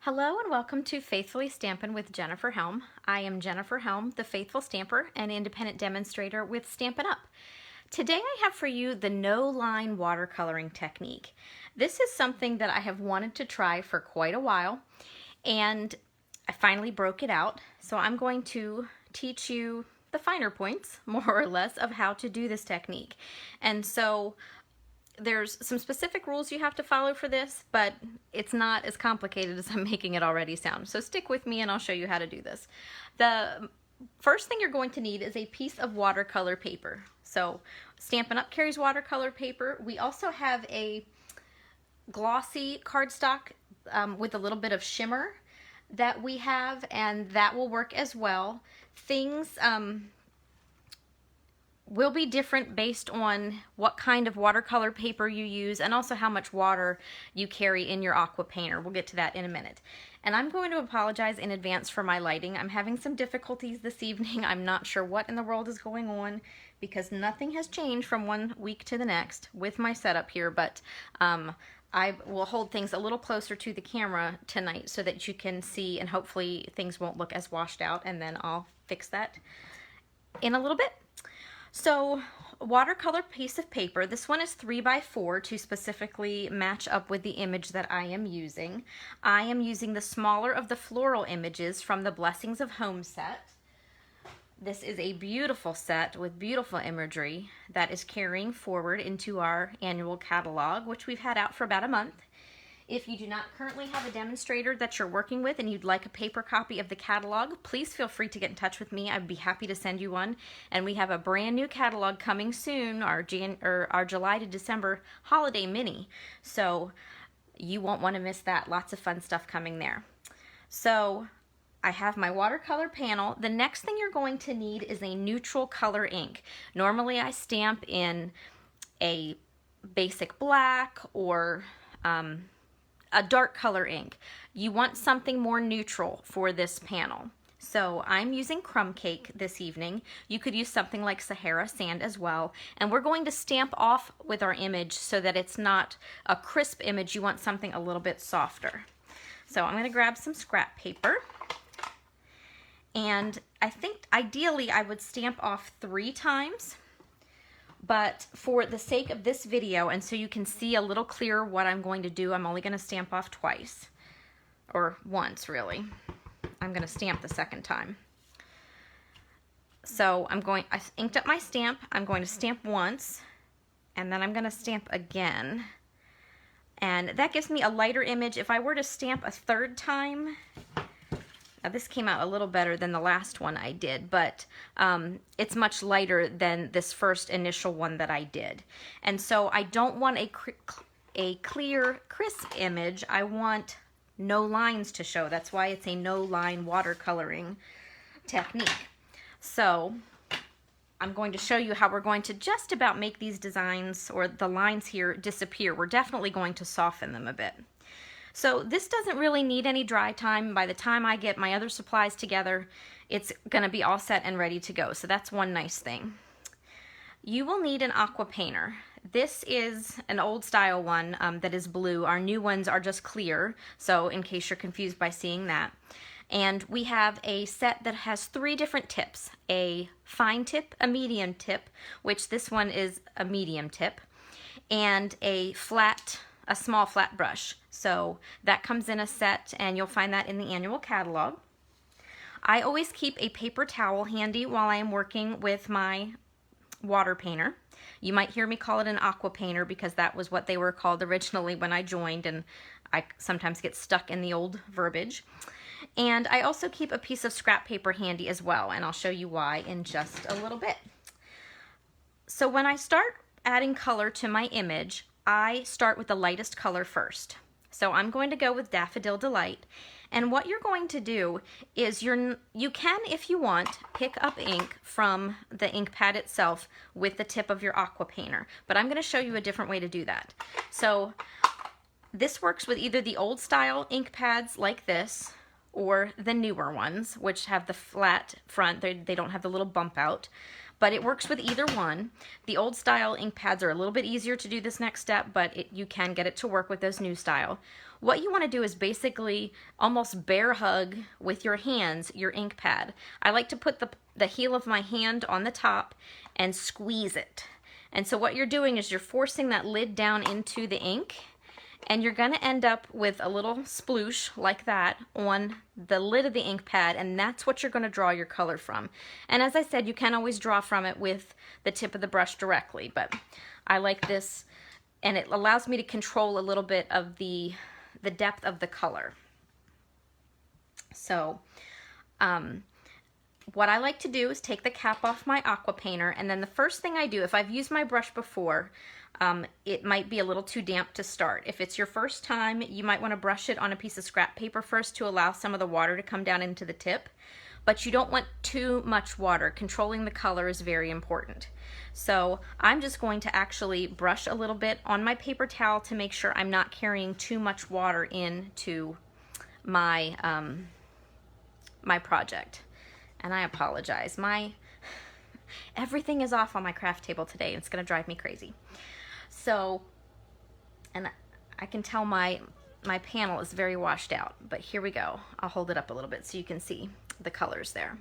Hello and welcome to Faithfully Stampin' with Jennifer Helm. I am Jennifer Helm, the faithful stamper and independent demonstrator with Stampin' Up! Today I have for you the No Line Watercoloring Technique. This is something that I have wanted to try for quite a while, and I finally broke it out. So I'm going to teach you the finer points, more or less, of how to do this technique. And so there's some specific rules you have to follow for this, but it's not as complicated as I'm making it already sound. So stick with me and I'll show you how to do this. The first thing you're going to need is a piece of watercolor paper. So Stampin' Up! Carries watercolor paper. We also have a glossy cardstock with a little bit of shimmer that we have, and that will work as well. Things will be different based on what kind of watercolor paper you use and also how much water you carry in your aqua painter. We'll get to that in a minute. And I'm going to apologize in advance for my lighting. I'm having some difficulties this evening. I'm not sure what in the world is going on because nothing has changed from one week to the next with my setup here, but I will hold things a little closer to the camera tonight so that you can see, and hopefully things won't look as washed out, and then I'll fix that in a little bit. So, watercolor piece of paper, this one is 3 by 4 to specifically match up with the image that I am using. I am using the smaller of the floral images from the Blessings of Home set. This is a beautiful set with beautiful imagery that is carrying forward into our annual catalog, which we've had out for about a month. If you do not currently have a demonstrator that you're working with and you'd like a paper copy of the catalog, please feel free to get in touch with me. I'd be happy to send you one. And we have a brand new catalog coming soon, our July to December holiday mini. So you won't want to miss that. Lots of fun stuff coming there. So I have my watercolor panel. The next thing you're going to need is a neutral color ink. Normally I stamp in a basic black or a dark color ink. You want something more neutral for this panel. So I'm using Crumb Cake this evening. You could use something like Sahara Sand as well. And we're going to stamp off with our image so that it's not a crisp image. You want something a little bit softer. So I'm going to grab some scrap paper. And I think ideally I would stamp off 3 times. But for the sake of this video, and so you can see a little clearer what I'm going to do, I'm only going to stamp off twice. Or once, really. I'm going to stamp the second time. So I inked up my stamp. I'm going to stamp once, and then I'm going to stamp again. And that gives me a lighter image. If I were to stamp a third time, now this came out a little better than the last one I did, but it's much lighter than this first initial one that I did. And so I don't want a clear, crisp image. I want no lines to show. That's why it's a no line watercoloring technique. So I'm going to show you how we're going to just about make these designs or the lines here disappear. We're definitely going to soften them a bit. So this doesn't really need any dry time. By the time I get my other supplies together, it's going to be all set and ready to go. So that's one nice thing. You will need an aqua painter. This is an old style one that is blue. Our new ones are just clear, so in case you're confused by seeing that. And we have a set that has 3 different tips. A fine tip, a medium tip, which this one is a medium tip, and a small flat brush. So that comes in a set, and you'll find that in the annual catalog. I always keep a paper towel handy while I am working with my water painter. You might hear me call it an aqua painter because that was what they were called originally when I joined, and I sometimes get stuck in the old verbiage. And I also keep a piece of scrap paper handy as well, and I'll show you why in just a little bit. So when I start adding color to my image, I start with the lightest color first. So I'm going to go with Daffodil Delight. And what you're going to do is you can, if you want, pick up ink from the ink pad itself with the tip of your aqua painter. But I'm going to show you a different way to do that. So this works with either the old style ink pads like this or the newer ones, which have the flat front. They don't have the little bump out. but it works with either one. The old style ink pads are a little bit easier to do this next step, but you can get it to work with those new style. What you want to do is basically almost bear hug with your hands your ink pad. I like to put the heel of my hand on the top and squeeze it. And so what you're doing is you're forcing that lid down into the ink, and you're going to end up with a little sploosh like that on the lid of the ink pad, and that's what you're going to draw your color from. And as I said, you can always draw from it with the tip of the brush directly, but I like this, and it allows me to control a little bit of the depth of the color. So what I like to do is take the cap off my aqua painter, and then the first thing I do, if I've used my brush before, it might be a little too damp to start. If it's your first time, you might want to brush it on a piece of scrap paper first to allow some of the water to come down into the tip, but you don't want too much water. Controlling the color is very important. So I'm just going to actually brush a little bit on my paper towel to make sure I'm not carrying too much water into my my project. And I apologize. Everything is off on my craft table today. It's going to drive me crazy. So, and I can tell my panel is very washed out, but here we go. I'll hold it up a little bit so you can see the colors there.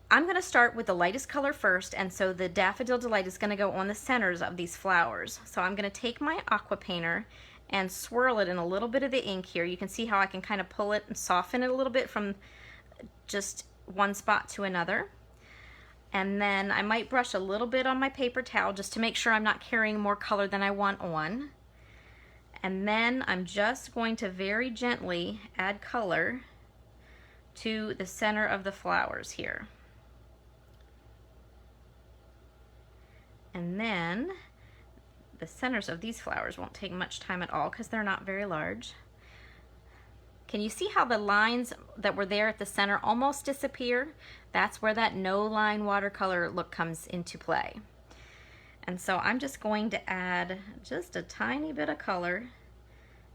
I'm going to start with the lightest color first, and so the Daffodil Delight is going to go on the centers of these flowers. So I'm going to take my aqua painter and swirl it in a little bit of the ink here. You can see how I can kind of pull it and soften it a little bit from just one spot to another. And then I might brush a little bit on my paper towel just to make sure I'm not carrying more color than I want on. And then I'm just going to very gently add color to the center of the flowers here. And then the centers of these flowers won't take much time at all because they're not very large. Can you see how the lines that were there at the center almost disappear? That's where that No Line Watercolor look comes into play. And so I'm just going to add just a tiny bit of color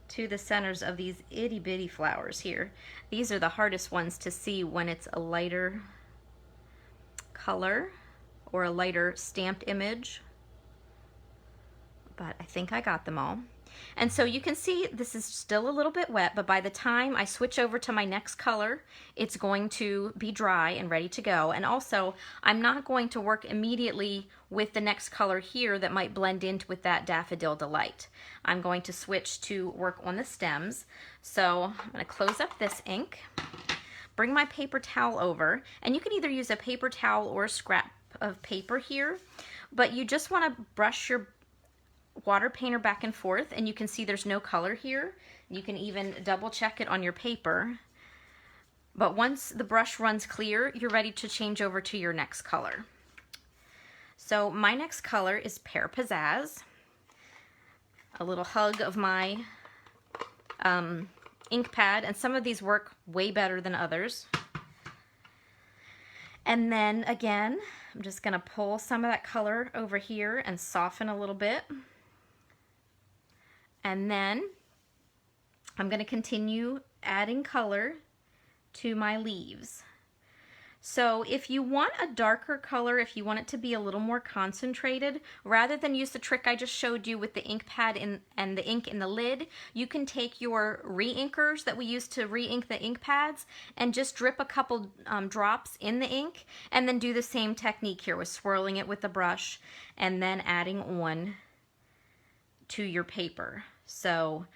to the centers of these itty bitty flowers here. These are the hardest ones to see when it's a lighter color or a lighter stamped image. But I think I got them all. And so you can see this is still a little bit wet, but by the time I switch over to my next color, it's going to be dry and ready to go. And also, I'm not going to work immediately with the next color here that might blend in with that Daffodil Delight. I'm going to switch to work on the stems. So I'm going to close up this ink, bring my paper towel over, and you can either use a paper towel or a scrap of paper here, but you just want to brush your water painter back and forth, and you can see there's no color here. You can even double check it on your paper, but once the brush runs clear, you're ready to change over to your next color. So my next color is Pear Pizzazz. A little hug of my ink pad, and some of these work way better than others. And then again, I'm just going to pull some of that color over here and soften a little bit. And then I'm going to continue adding color to my leaves. So if you want a darker color, if you want it to be a little more concentrated, rather than use the trick I just showed you with the ink pad and the ink in the lid, you can take your re-inkers that we use to re-ink the ink pads and just drip a couple drops in the ink, and then do the same technique here with swirling it with the brush and then adding on to your paper. So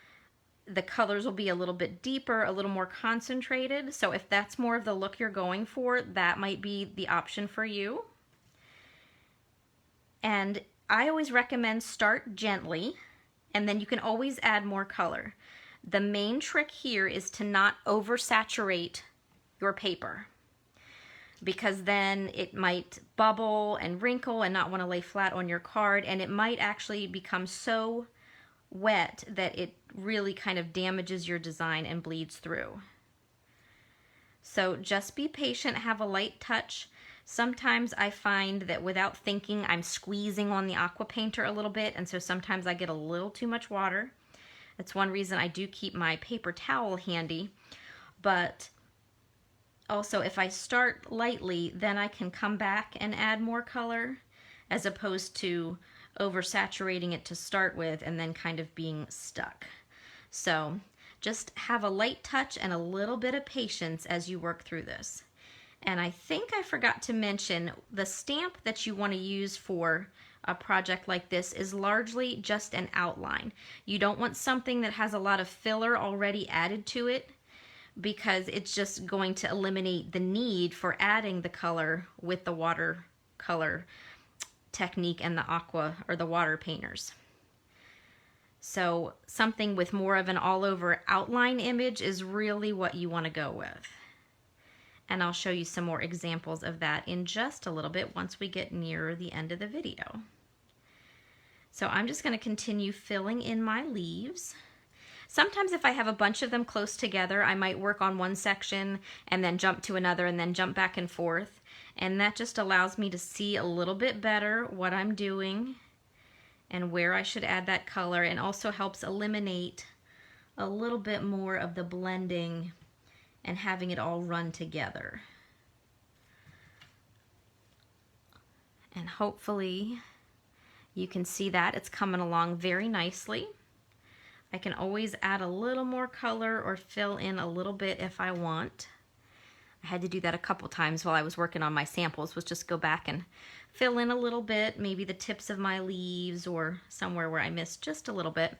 the colors will be a little bit deeper, a little more concentrated. So if that's more of the look you're going for, that might be the option for you. And I always recommend start gently, and then you can always add more color. The main trick here is to not oversaturate your paper, because then it might bubble and wrinkle and not want to lay flat on your card, and it might actually become so wet that it really kind of damages your design and bleeds through. So just be patient, have a light touch. Sometimes I find that without thinking, I'm squeezing on the aqua painter a little bit, and so sometimes I get a little too much water. That's one reason I do keep my paper towel handy. But also, if I start lightly, then I can come back and add more color, as opposed to oversaturating it to start with and then kind of being stuck. So just have a light touch and a little bit of patience as you work through this. And I think I forgot to mention, the stamp that you want to use for a project like this is largely just an outline. You don't want something that has a lot of filler already added to it, because it's just going to eliminate the need for adding the color with the watercolor technique and the aqua or the water painters. So something with more of an all-over outline image is really what you want to go with. And I'll show you some more examples of that in just a little bit once we get nearer the end of the video. So I'm just going to continue filling in my leaves. Sometimes if I have a bunch of them close together, I might work on one section and then jump to another and then jump back and forth. And that just allows me to see a little bit better what I'm doing and where I should add that color, and also helps eliminate a little bit more of the blending and having it all run together. And hopefully you can see that it's coming along very nicely. I can always add a little more color or fill in a little bit if I want. I had to do that a couple times while I was working on my samples, was just go back and fill in a little bit, maybe the tips of my leaves or somewhere where I missed just a little bit.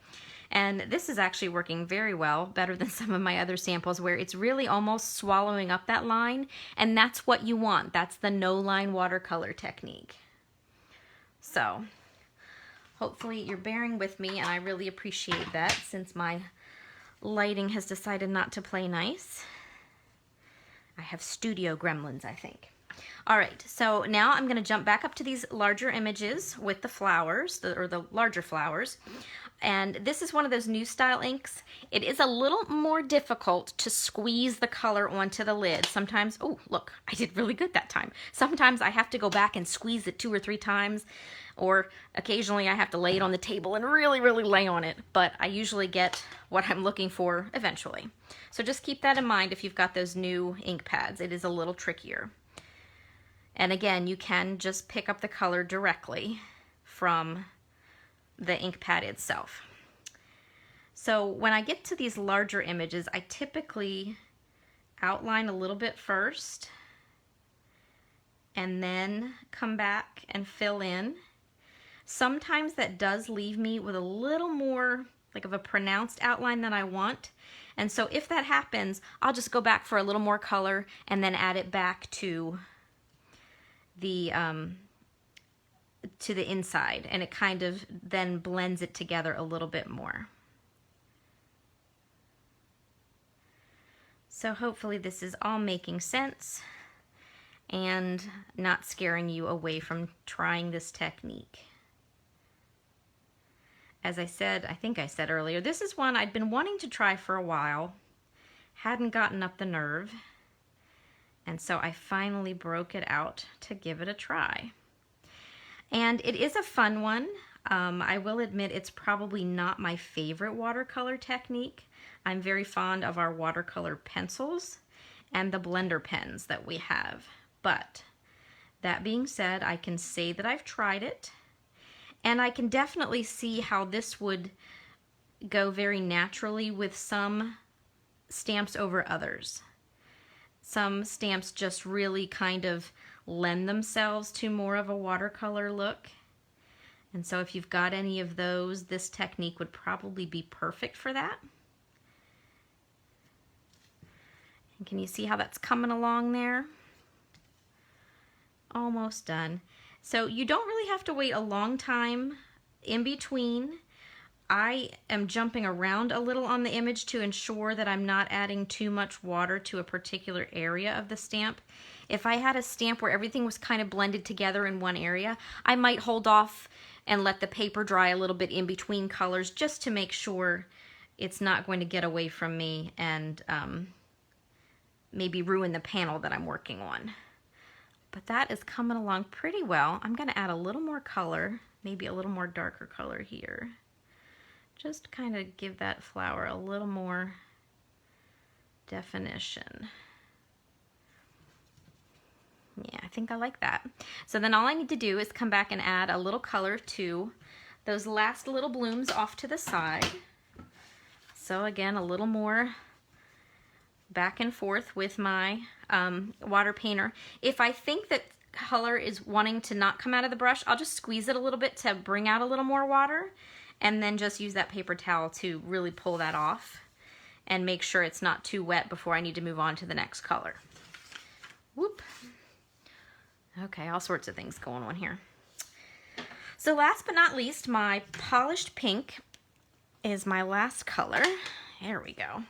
And this is actually working very well, better than some of my other samples where it's really almost swallowing up that line, and that's what you want. That's the no line watercolor technique. So hopefully you're bearing with me, and I really appreciate that since my lighting has decided not to play nice. I have studio gremlins, I think. All right, so now I'm going to jump back up to these larger images with the flowers, or the larger flowers. And this is one of those new style inks. It is a little more difficult to squeeze the color onto the lid. Sometimes, oh, look, I did really good that time. Sometimes I have to go back and squeeze it 2 or 3 times, or occasionally I have to lay it on the table and really, really lay on it. But I usually get what I'm looking for eventually. So just keep that in mind if you've got those new ink pads. It is a little trickier. And again, you can just pick up the color directly from the ink pad itself. So when I get to these larger images, I typically outline a little bit first and then come back and fill in. Sometimes that does leave me with a little more like of a pronounced outline than I want. And so if that happens, I'll just go back for a little more color and then add it back to the inside, and it kind of then blends it together a little bit more. So hopefully this is all making sense and not scaring you away from trying this technique. As I said, I think I said earlier, this is one I'd been wanting to try for a while, hadn't gotten up the nerve, and so I finally broke it out to give it a try. And it is a fun one. I will admit it's probably not my favorite watercolor technique. I'm very fond of our watercolor pencils and the blender pens that we have. But that being said, I can say that I've tried it, and I can definitely see how this would go very naturally with some stamps over others. Some stamps just really kind of lend themselves to more of a watercolor look. And so if you've got any of those, this technique would probably be perfect for that. And can you see how that's coming along there? Almost done. So you don't really have to wait a long time in between. I am jumping around a little on the image to ensure that I'm not adding too much water to a particular area of the stamp. If I had a stamp where everything was kind of blended together in one area, I might hold off and let the paper dry a little bit in between colors just to make sure it's not going to get away from me and maybe ruin the panel that I'm working on. But that is coming along pretty well. I'm going to add a little more color, maybe a little more darker color here. Just kind of give that flower a little more definition. Yeah, I think I like that. So then all I need to do is come back and add a little color to those last little blooms off to the side. So again, a little more back and forth with my water painter. If I think that color is wanting to not come out of the brush, I'll just squeeze it a little bit to bring out a little more water, and then just use that paper towel to really pull that off and make sure it's not too wet before I need to move on to the next color. Whoop. Okay, all sorts of things going on here. So last but not least, my polished pink is my last color. There we go.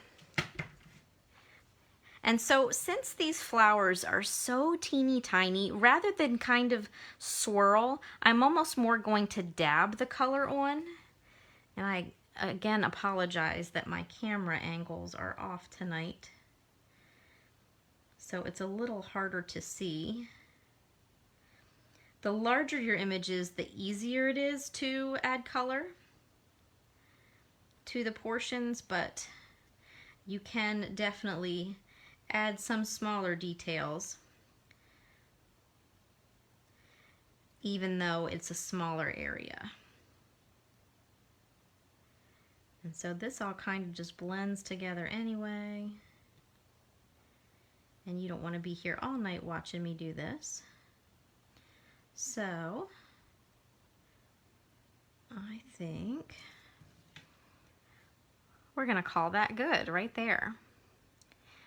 And so since these flowers are so teeny tiny, rather than kind of swirl, I'm almost more going to dab the color on. And I, again, apologize that my camera angles are off tonight, so it's a little harder to see. The larger your image is, the easier it is to add color to the portions, but you can definitely add some smaller details even though it's a smaller area. And so this all kind of just blends together anyway. And you don't want to be here all night watching me do this. So I think we're going to call that good right there.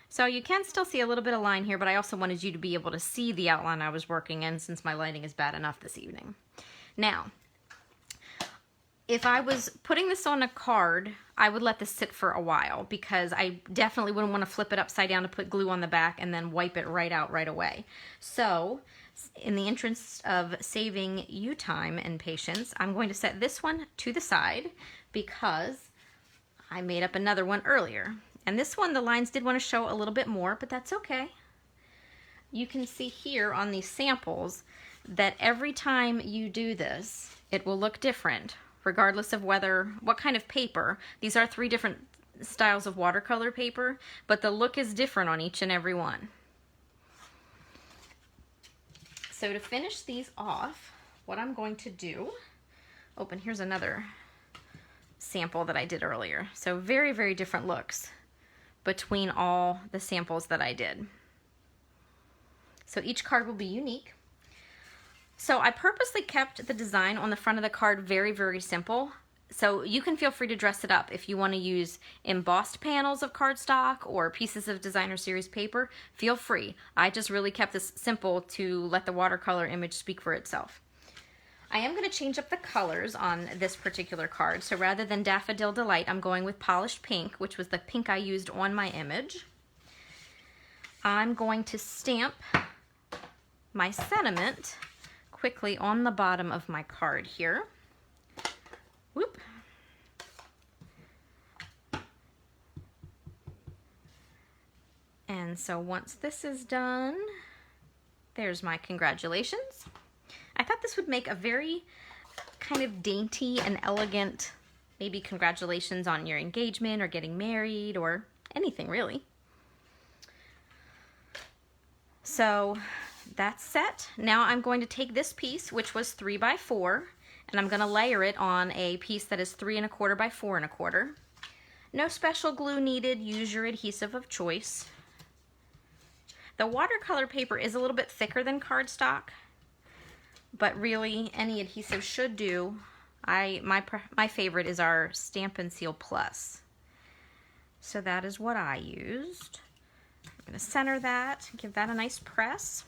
So you can still see a little bit of line here, but I also wanted you to be able to see the outline I was working in since my lighting is bad enough this evening. Now, if I was putting this on a card, I would let this sit for a while because I definitely wouldn't want to flip it upside down to put glue on the back and then wipe it right out right away. So in the interest of saving you time and patience, I'm going to set this one to the side because I made up another one earlier. And this one, the lines did want to show a little bit more, but that's okay. You can see here on these samples that every time you do this, it will look different, regardless of what kind of paper. These are 3 different styles of watercolor paper, but the look is different on each and every one. So to finish these off, what I'm going to do, and here's another sample that I did earlier. So very, very different looks between all the samples that I did. So each card will be unique. So I purposely kept the design on the front of the card very, very simple. So you can feel free to dress it up if you want to use embossed panels of cardstock or pieces of designer series paper. Feel free. I just really kept this simple to let the watercolor image speak for itself. I am going to change up the colors on this particular card. So rather than Daffodil Delight, I'm going with Polished Pink, which was the pink I used on my image. I'm going to stamp my sentiment quickly on the bottom of my card here. Whoop. And so once this is done, there's my congratulations. I thought this would make a very kind of dainty and elegant, maybe congratulations on your engagement or getting married or anything really. So that's set. Now I'm going to take this piece, which was 3 by 4, and I'm going to layer it on a piece that is 3 1/4 by 4 1/4. No special glue needed. Use your adhesive of choice. The watercolor paper is a little bit thicker than cardstock, but really any adhesive should do. My favorite is our Stamp and Seal Plus. So that is what I used. I'm going to center that, give that a nice press.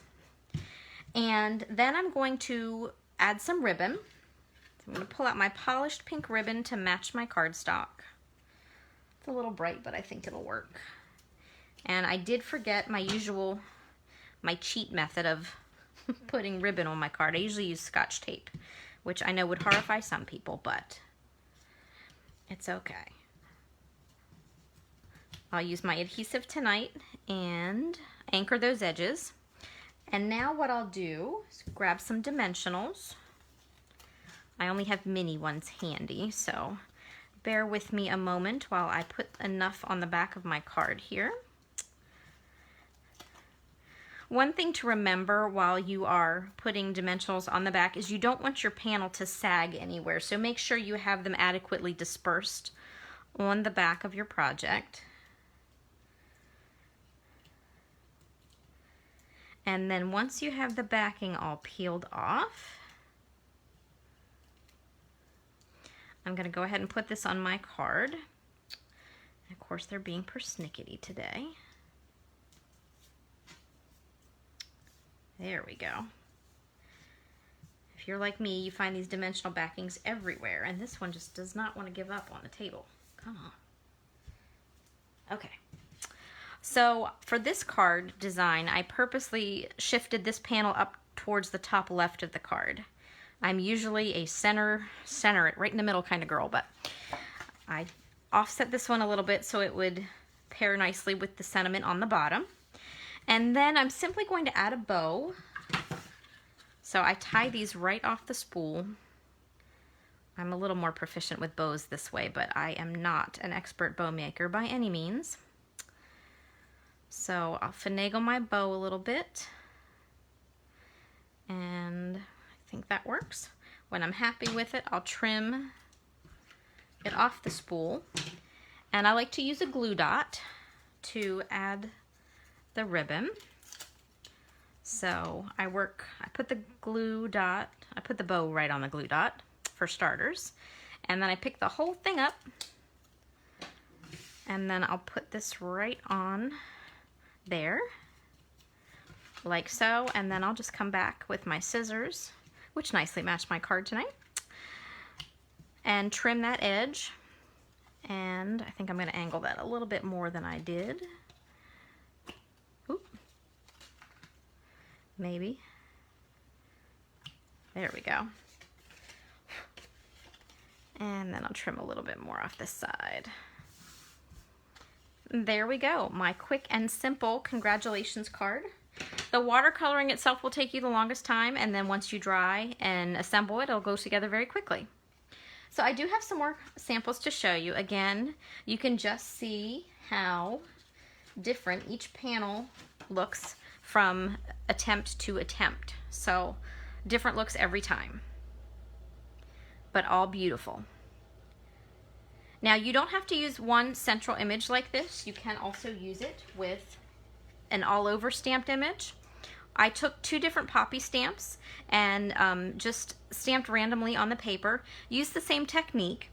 And then I'm going to add some ribbon. So I'm going to pull out my polished pink ribbon to match my cardstock. It's a little bright, but I think it'll work. And I did forget my cheat method of putting ribbon on my card. I usually use Scotch tape, which I know would horrify some people, but it's okay. I'll use my adhesive tonight and anchor those edges. And now what I'll do is grab some dimensionals. I only have mini ones handy, so bear with me a moment while I put enough on the back of my card here. One thing to remember while you are putting dimensionals on the back is you don't want your panel to sag anywhere, so make sure you have them adequately dispersed on the back of your project. And then once you have the backing all peeled off, I'm going to go ahead and put this on my card. And of course, they're being persnickety today. There we go. If you're like me, you find these dimensional backings everywhere, and this one just does not want to give up on the table. Come on. Okay. So for this card design, I purposely shifted this panel up towards the top left of the card. I'm usually a center it right in the middle kind of girl, but I offset this one a little bit so it would pair nicely with the sentiment on the bottom. And then I'm simply going to add a bow. So I tie these right off the spool. I'm a little more proficient with bows this way, but I am not an expert bow maker by any means. So I'll finagle my bow a little bit, and I think that works. When I'm happy with it, I'll trim it off the spool, and I like to use a glue dot to add the ribbon. So I put the bow right on the glue dot for starters, and then I pick the whole thing up, and then I'll put this right on there, like so, and then I'll just come back with my scissors, which nicely match my card tonight, and trim that edge. And I think I'm going to angle that a little bit more than I did. Oop. Maybe. There we go. And then I'll trim a little bit more off this side. There we go, my quick and simple congratulations card. The watercoloring itself will take you the longest time, and then once you dry and assemble it, it'll go together very quickly. So I do have some more samples to show you. Again, you can just see how different each panel looks from attempt to attempt. So different looks every time, but all beautiful. Now, you don't have to use one central image like this. You can also use it with an all-over stamped image. I took 2 different poppy stamps and just stamped randomly on the paper. Used the same technique.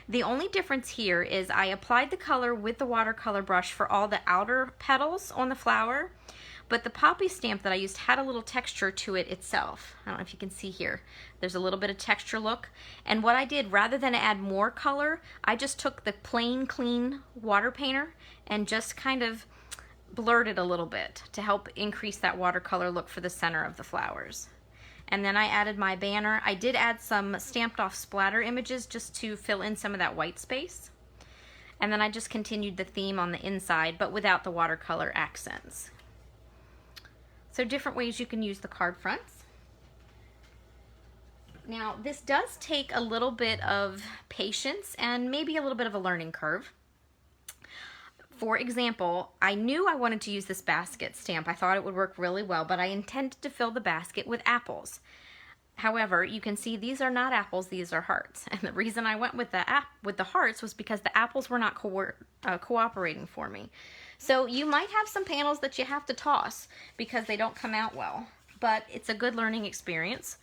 The only difference here is I applied the color with the watercolor brush for all the outer petals on the flower, but the poppy stamp that I used had a little texture to it itself. I don't know if you can see here. There's a little bit of texture look. And what I did, rather than add more color, I just took the plain, clean water painter and just kind of blurred it a little bit to help increase that watercolor look for the center of the flowers. And then I added my banner. I did add some stamped off splatter images just to fill in some of that white space. And then I just continued the theme on the inside, but without the watercolor accents. So different ways you can use the card fronts. Now, this does take a little bit of patience and maybe a little bit of a learning curve. For example, I knew I wanted to use this basket stamp. I thought it would work really well, but I intended to fill the basket with apples. However, you can see these are not apples, these are hearts. And the reason I went with the hearts was because the apples were not cooperating for me. So you might have some panels that you have to toss because they don't come out well, but it's a good learning experience.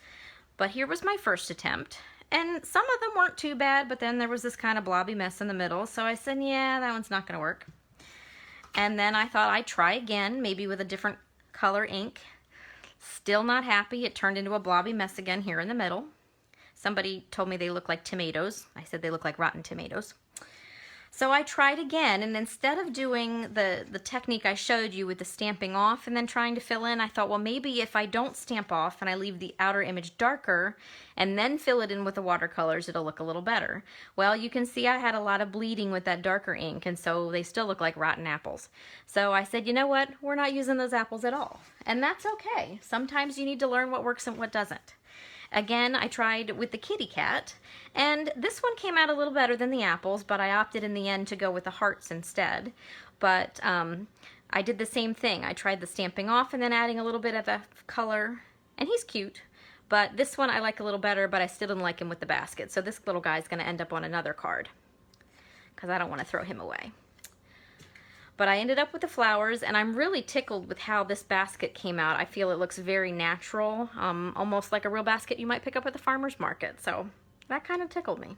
But here was my first attempt, and some of them weren't too bad, but then there was this kind of blobby mess in the middle, so I said, yeah, that one's not going to work. And then I thought I'd try again, maybe with a different color ink. Still not happy. It turned into a blobby mess again here in the middle. Somebody told me they look like tomatoes. I said they look like rotten tomatoes. So I tried again, and instead of doing the technique I showed you with the stamping off and then trying to fill in, I thought, well, maybe if I don't stamp off and I leave the outer image darker and then fill it in with the watercolors, it'll look a little better. Well, you can see I had a lot of bleeding with that darker ink, and so they still look like rotten apples. So I said, you know what? We're not using those apples at all. And that's okay. Sometimes you need to learn what works and what doesn't. Again, I tried with the kitty cat, and this one came out a little better than the apples, but I opted in the end to go with the hearts instead. But I did the same thing. I tried the stamping off and then adding a little bit of the color, and he's cute. But this one I like a little better, but I still didn't like him with the basket. So this little guy is going to end up on another card because I don't want to throw him away. But I ended up with the flowers, and I'm really tickled with how this basket came out. I feel it looks very natural, almost like a real basket you might pick up at the farmer's market. So that kind of tickled me.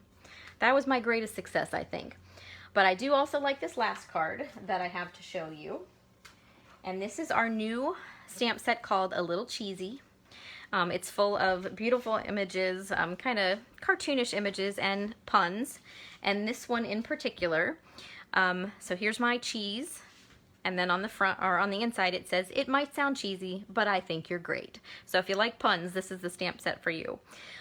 That was my greatest success, I think. But I do also like this last card that I have to show you. And this is our new stamp set called A Little Cheesy. It's full of beautiful images, kind of cartoonish images and puns. And this one in particular, so here's my cheese, and then on the front, or on the inside, it says, "It might sound cheesy, but I think you're great." So if you like puns, this is the stamp set for you.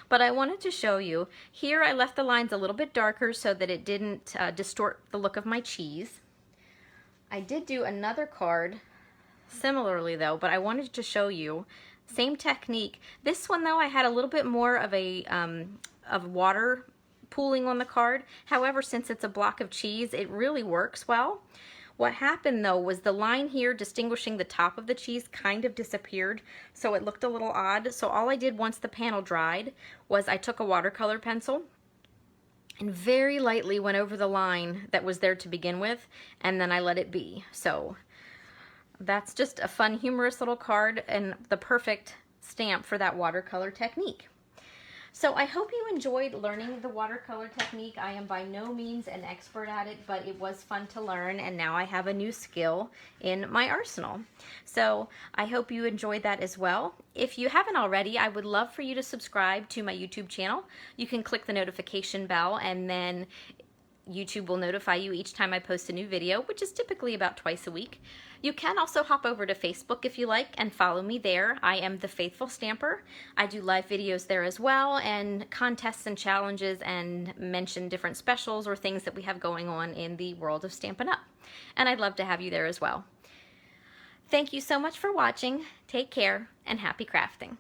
But I wanted to show you, here I left the lines a little bit darker so that it didn't distort the look of my cheese. I did do another card similarly though, but I wanted to show you, same technique. This one though, I had a little bit more of a of water pooling on the card. However, since it's a block of cheese, it really works well. What happened though was the line here distinguishing the top of the cheese kind of disappeared, so it looked a little odd. So all I did once the panel dried was I took a watercolor pencil and very lightly went over the line that was there to begin with, and then I let it be. So that's just a fun, humorous little card and the perfect stamp for that watercolor technique. So I hope you enjoyed learning the watercolor technique. I am by no means an expert at it, but it was fun to learn, and now I have a new skill in my arsenal. So I hope you enjoyed that as well. If you haven't already, I would love for you to subscribe to my YouTube channel. You can click the notification bell, and then YouTube will notify you each time I post a new video, which is typically about twice a week. You can also hop over to Facebook if you like and follow me there. I am The Faithful Stamper. I do live videos there as well, and contests and challenges, and mention different specials or things that we have going on in the world of Stampin' Up. And I'd love to have you there as well. Thank you so much for watching. Take care and happy crafting.